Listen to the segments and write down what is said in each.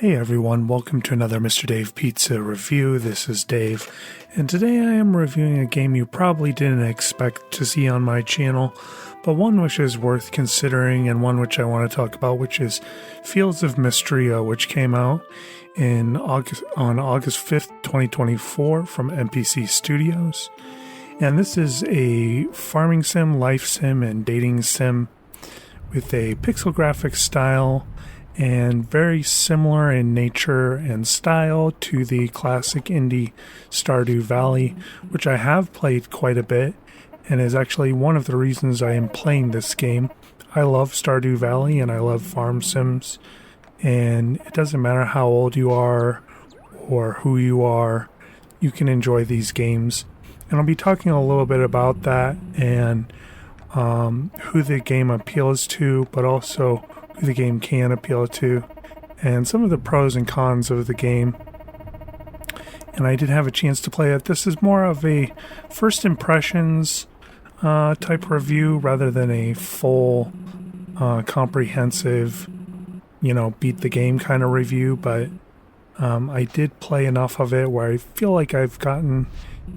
Hey everyone, welcome to another Mr. Dave Pizza review. This is Dave, and today I am reviewing a game you probably didn't expect to see on my channel, but one which is worth considering and one which I want to talk about, which is Fields of Mistria, which came out on August 5th, 2024 from NPC Studios. And this is a farming sim, life sim, and dating sim with a pixel graphic style and very similar in nature and style to the classic indie Stardew Valley, which I have played quite a bit and is actually one of the reasons I am playing this game. I love Stardew Valley and I love farm sims, and it doesn't matter how old you are or who you are, you can enjoy these games. And I'll be talking a little bit about that and who the game appeals to, but also who the game can appeal to, and some of the pros and cons of the game. And I did have a chance to play it. This is more of a first impressions type review rather than a full comprehensive, beat the game kind of review, but I did play enough of it where I feel like I've gotten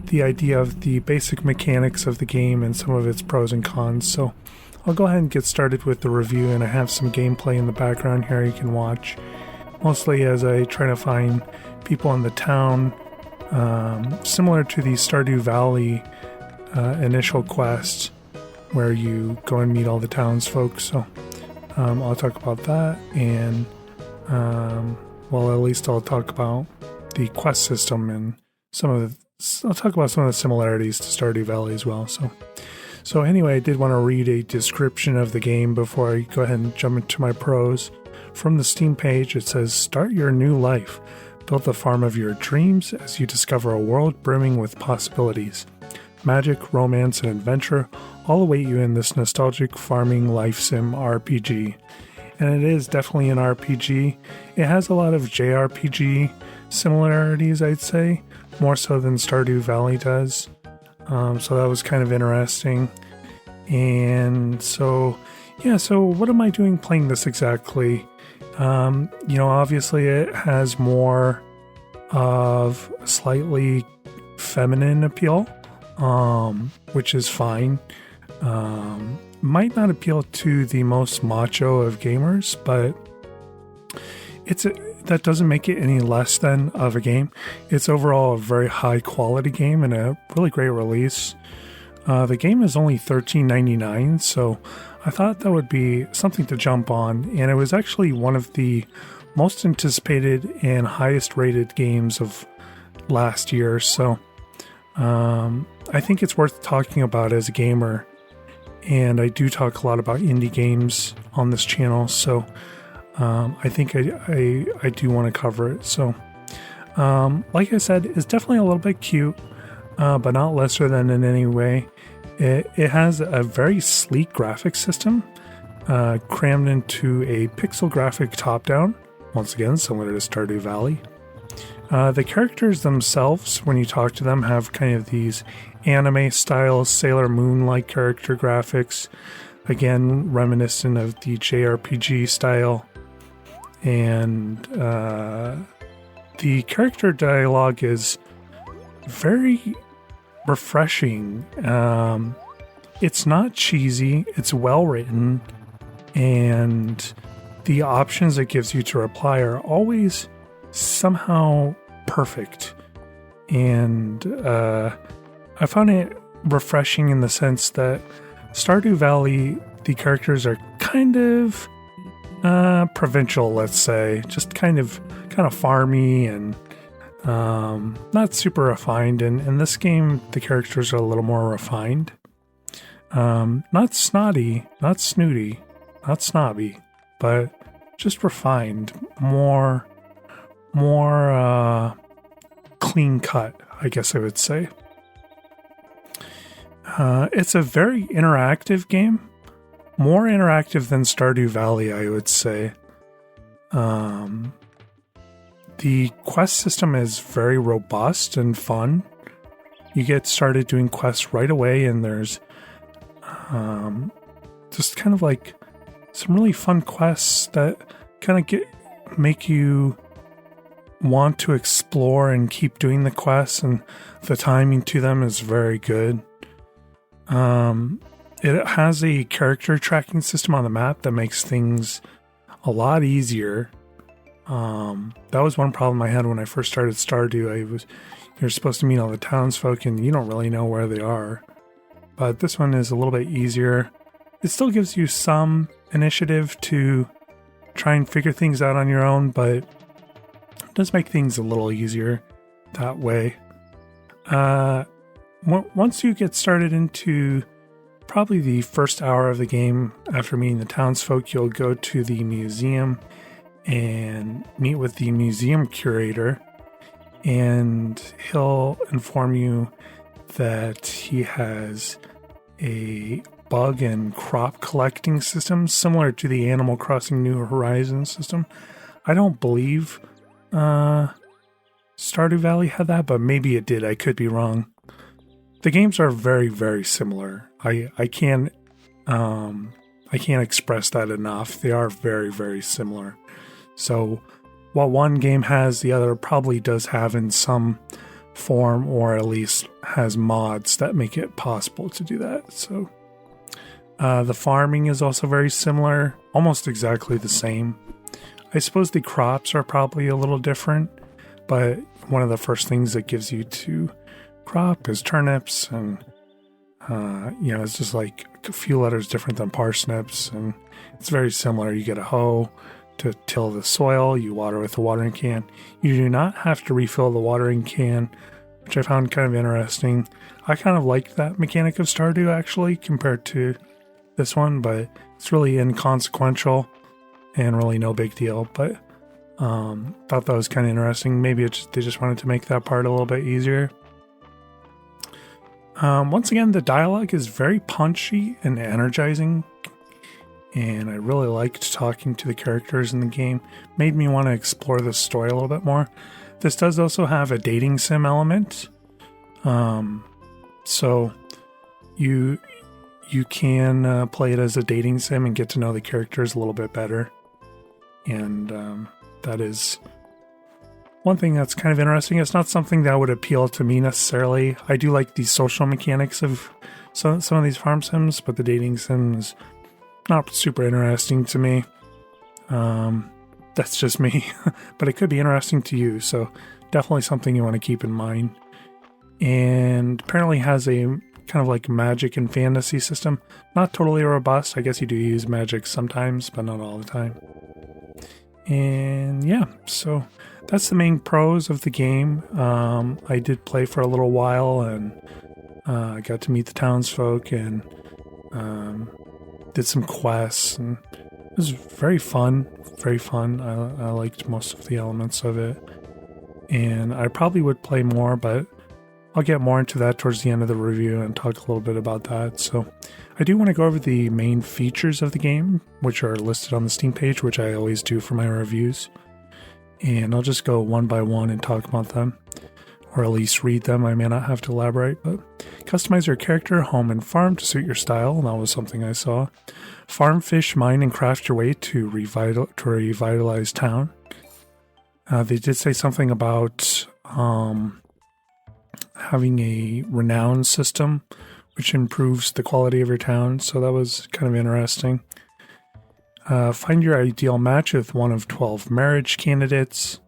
the idea of the basic mechanics of the game and some of its pros and cons. So I'll go ahead and get started with the review, and I have some gameplay in the background here you can watch, mostly as I try to find people in the town, similar to the Stardew Valley initial quest, where you go and meet all the townsfolk. So I'll talk about that, and at least I'll talk about the quest system and I'll talk about some of the similarities to Stardew Valley as well. So anyway, I did want to read a description of the game before I go ahead and jump into my pros. From the Steam page, it says, "Start your new life. Build the farm of your dreams as you discover a world brimming with possibilities. Magic, romance, and adventure all await you in this nostalgic farming life sim RPG." And it is definitely an RPG. It has a lot of JRPG similarities, I'd say, more so than Stardew Valley does. So that was kind of interesting. And so what am I doing playing this exactly? Obviously it has more of a slightly feminine appeal, which is fine. Might not appeal to the most macho of gamers, but that doesn't make it any less than of a game. It's overall a very high quality game and a really great release. The game is only $13.99, so I thought that would be something to jump on, and it was actually one of the most anticipated and highest rated games of last year. So I think it's worth talking about as a gamer, and I do talk a lot about indie games on this channel, so I think I do want to cover it. So, like I said, it's definitely a little bit cute, but not lesser than in any way. It has a very sleek graphic system, crammed into a pixel graphic top-down, once again, similar to Stardew Valley. The characters themselves, when you talk to them, have kind of these anime-style Sailor Moon-like character graphics, again, reminiscent of the JRPG style. And the character dialogue is very refreshing. It's not cheesy, it's well written, and the options it gives you to reply are always somehow perfect. And I found it refreshing in the sense that Stardew Valley, the characters are kind of provincial, let's say, just kind of farmy and not super refined. And in this game, the characters are a little more refined. Not snotty, not snooty, not snobby, but just refined, more clean cut, I guess I would say. It's a very interactive game. More interactive than Stardew Valley, I would say. The quest system is very robust and fun. You get started doing quests right away, and there's just kind of like some really fun quests that kind of make you want to explore and keep doing the quests, and the timing to them is very good. It has a character tracking system on the map that makes things a lot easier. That was one problem I had when I first started Stardew. You're supposed to meet all the townsfolk and you don't really know where they are. But this one is a little bit easier. It still gives you some initiative to try and figure things out on your own, but it does make things a little easier that way. Once you get started into probably the first hour of the game, after meeting the townsfolk, you'll go to the museum and meet with the museum curator, and he'll inform you that he has a bug and crop collecting system similar to the Animal Crossing New Horizons system. I don't believe Stardew Valley had that, but maybe it did. I could be wrong. The games are very, very similar. I can't express that enough. They are very, very similar. So what one game has, the other probably does have in some form, or at least has mods that make it possible to do that. So the farming is also very similar, almost exactly the same. I suppose the crops are probably a little different, but one of the first things that gives you to crop is turnips, and it's just like a few letters different than parsnips, and it's very similar. You get a hoe to till the soil, you water with a watering can. You do not have to refill the watering can, which I found kind of interesting. I kind of liked that mechanic of Stardew actually compared to this one, but it's really inconsequential and really no big deal. But thought that was kind of interesting. Maybe they just wanted to make that part a little bit easier. Once again, the dialogue is very punchy and energizing, and I really liked talking to the characters in the game. Made me want to explore the story a little bit more. This does also have a dating sim element, so you can play it as a dating sim and get to know the characters a little bit better, and that is one thing that's kind of interesting. It's not something that would appeal to me necessarily. I do like the social mechanics of some of these farm sims, but the dating sim is not super interesting to me. That's just me. But it could be interesting to you, so definitely something you want to keep in mind. And apparently has a kind of like magic and fantasy system. Not totally robust. I guess you do use magic sometimes, but not all the time. And yeah, so that's the main pros of the game. I did play for a little while, and I got to meet the townsfolk and did some quests, and it was very fun. Very fun. I liked most of the elements of it, and I probably would play more, but I'll get more into that towards the end of the review and talk a little bit about that. So I do want to go over the main features of the game, which are listed on the Steam page, which I always do for my reviews. And I'll just go one by one and talk about them, or at least read them. I may not have to elaborate, but customize your character, home, and farm to suit your style. That was something I saw. Farm, fish, mine, and craft your way to revitalize town. They did say something about having a renown system, which improves the quality of your town. So that was kind of interesting. Find your ideal match with one of 12 marriage candidates.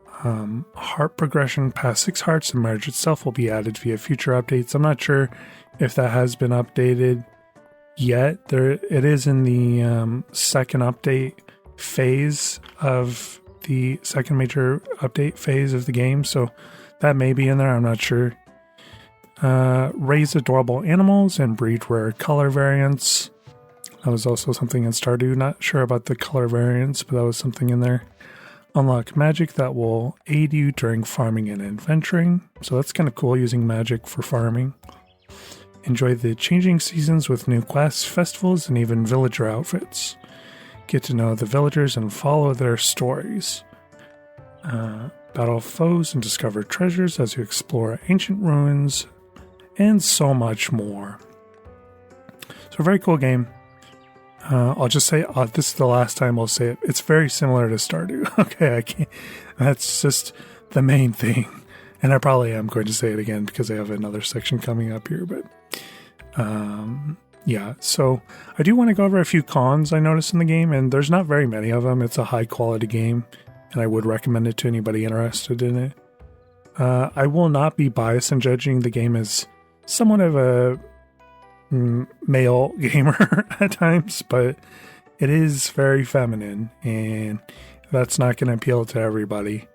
Heart progression past 6 hearts and marriage itself will be added via future updates. I'm not sure if that has been updated yet. It is in the second update phase of the second major update phase of the game, so that may be in there. I'm not sure. Raise adorable animals and breed rare color variants. That was also something in Stardew. Not sure about the color variants, but that was something in there. Unlock magic that will aid you during farming and adventuring. So that's kind of cool, using magic for farming. Enjoy the changing seasons with new quests, festivals, and even villager outfits. Get to know the villagers and follow their stories. Battle foes and discover treasures as you explore ancient ruins, and so much more. So a very cool game. I'll just say, this is the last time I'll say it. It's very similar to Stardew. Okay, I can't. That's just the main thing. And I probably am going to say it again because I have another section coming up here. But yeah, so I do want to go over a few cons I noticed in the game, and there's not very many of them. It's a high quality game, and I would recommend it to anybody interested in it. I will not be biased in judging the game as somewhat of a male gamer at times, but it is very feminine, and that's not going to appeal to everybody.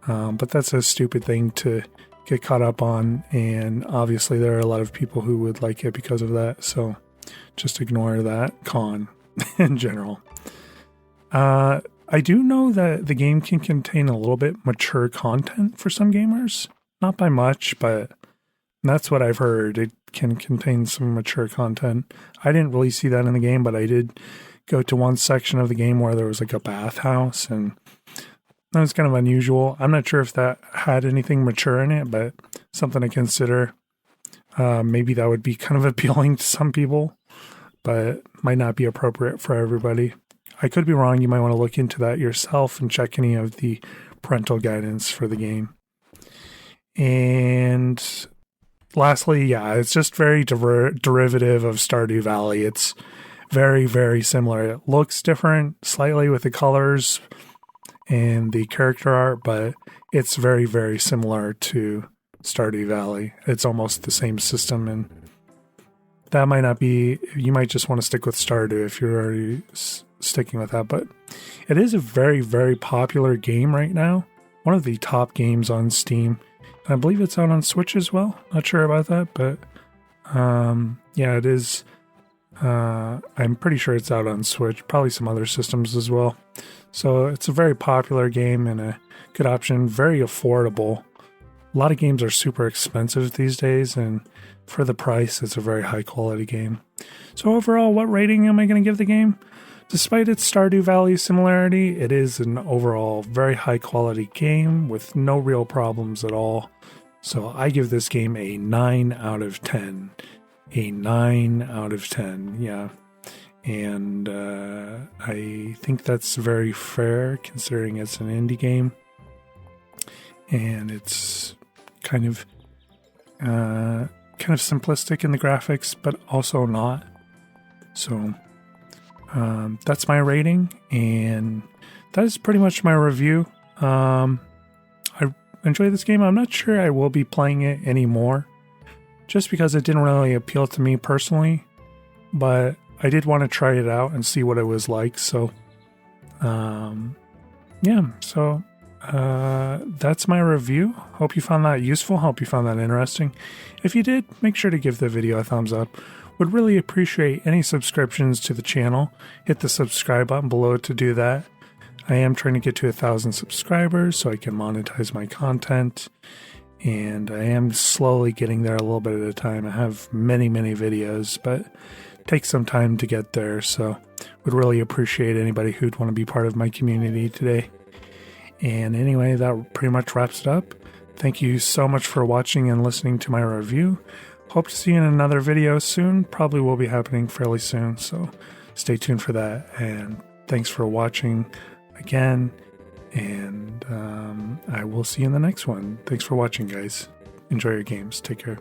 But that's a stupid thing to get caught up on, and obviously there are a lot of people who would like it because of that, so just ignore that con in general. I do know that the game can contain a little bit mature content for some gamers. Not by much, but that's what I've heard. It can contain some mature content. I didn't really see that in the game, but I did go to one section of the game where there was like a bathhouse, and that was kind of unusual. I'm not sure if that had anything mature in it, but something to consider. Maybe that would be kind of appealing to some people, but might not be appropriate for everybody. I could be wrong. You might want to look into that yourself and check any of the parental guidance for the game. And lastly, yeah, it's just very derivative of Stardew Valley. It's very, very similar. It looks different slightly with the colors and the character art, but it's very, very similar to Stardew Valley. It's almost the same system, and that might not be, you might just want to stick with Stardew if you're already sticking with that, but it is a very, very popular game right now. One of the top games on Steam. I believe it's out on Switch as well. Not sure about that, but yeah, it is. I'm pretty sure it's out on Switch, probably some other systems as well. So it's a very popular game and a good option, very affordable. A lot of games are super expensive these days, and for the price, it's a very high quality game. So overall, what rating am I going to give the game? Despite its Stardew Valley similarity, it is an overall very high quality game with no real problems at all. So I give this game a 9 out of 10. A 9 out of 10, yeah. And I think that's very fair considering it's an indie game. And it's kind of simplistic in the graphics, but also not. So that's my rating, and that is pretty much my review. I enjoy this game. I'm not sure I will be playing it anymore, just because it didn't really appeal to me personally, but I did want to try it out and see what it was like. So, yeah, so that's my review. Hope you found that useful. Hope you found that interesting. If you did, make sure to give the video a thumbs up. Would really appreciate any subscriptions to the channel. Hit the subscribe button below to do that. I am trying to get to 1,000 subscribers so I can monetize my content, and I am slowly getting there a little bit at a time. I have many, many videos, but it takes some time to get there, so would really appreciate anybody who'd want to be part of my community today. And anyway, that pretty much wraps it up. Thank you so much for watching and listening to my review. Hope to see you in another video soon. Probably will be happening fairly soon, so stay tuned for that. And thanks for watching again, and I will see you in the next one. Thanks for watching, guys. Enjoy your games. Take care.